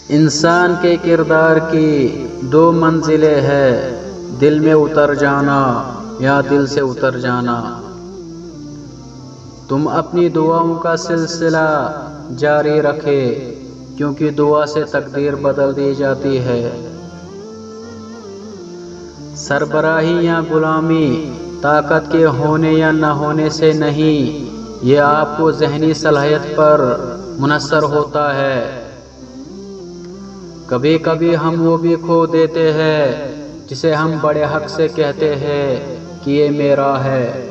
انسان کے کردار کی دو منزلیں ہیں، دل میں اتر جانا یا دل سے اتر جانا۔ تم اپنی دعاؤں کا سلسلہ جاری رکھے، کیونکہ دعا سے تقدیر بدل دی جاتی ہے۔ سربراہی یا غلامی طاقت کے ہونے یا نہ ہونے سے نہیں، یہ آپ کو ذہنی صلاحیت پر منحصر ہوتا ہے۔ کبھی کبھی ہم وہ بھی کھو دیتے ہیں جسے ہم بڑے حق سے کہتے ہیں کہ یہ میرا ہے۔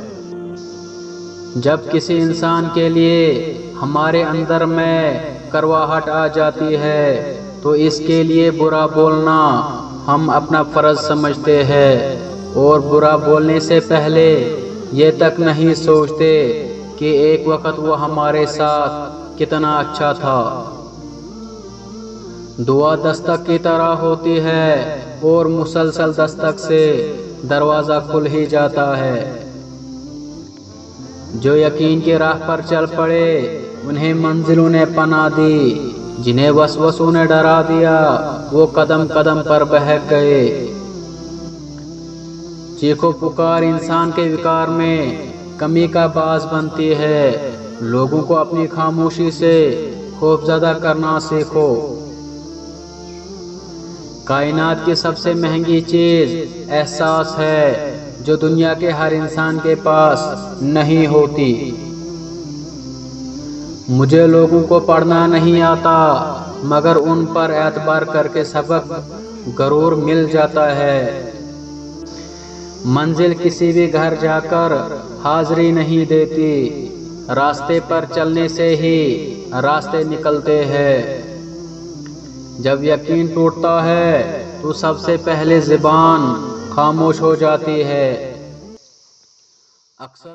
جب کسی انسان کے لیے ہمارے اندر میں کرواہٹ آ جاتی ہے تو اس کے لیے برا بولنا ہم اپنا فرض سمجھتے ہیں، اور برا بولنے سے پہلے یہ تک نہیں سوچتے کہ ایک وقت وہ ہمارے ساتھ کتنا اچھا تھا۔ دعا دستک کی طرح ہوتی ہے، اور مسلسل دستک سے دروازہ کھل ہی جاتا ہے۔ جو یقین کی راہ پر چل پڑے انہیں منزلوں نے پناہ دی، جنہیں وسوسوں نے ڈرا دیا وہ قدم قدم پر بہک گئے۔ چیخ و پکار انسان کے وقار میں کمی کا باعث بنتی ہے۔ لوگوں کو اپنی خاموشی سے خوفزدہ کرنا سیکھو۔ کائنات کی سب سے مہنگی چیز احساس ہے، جو دنیا کے ہر انسان کے پاس نہیں ہوتی۔ مجھے لوگوں کو پڑھنا نہیں آتا، مگر ان پر اعتبار کر کے سبق ضرور مل جاتا ہے۔ منزل کسی بھی گھر جا کر حاضری نہیں دیتی، راستے پر چلنے سے ہی راستے نکلتے ہیں۔ جب یقین ٹوٹتا ہے تو سب سے پہلے زبان خاموش ہو جاتی ہے۔ اکثر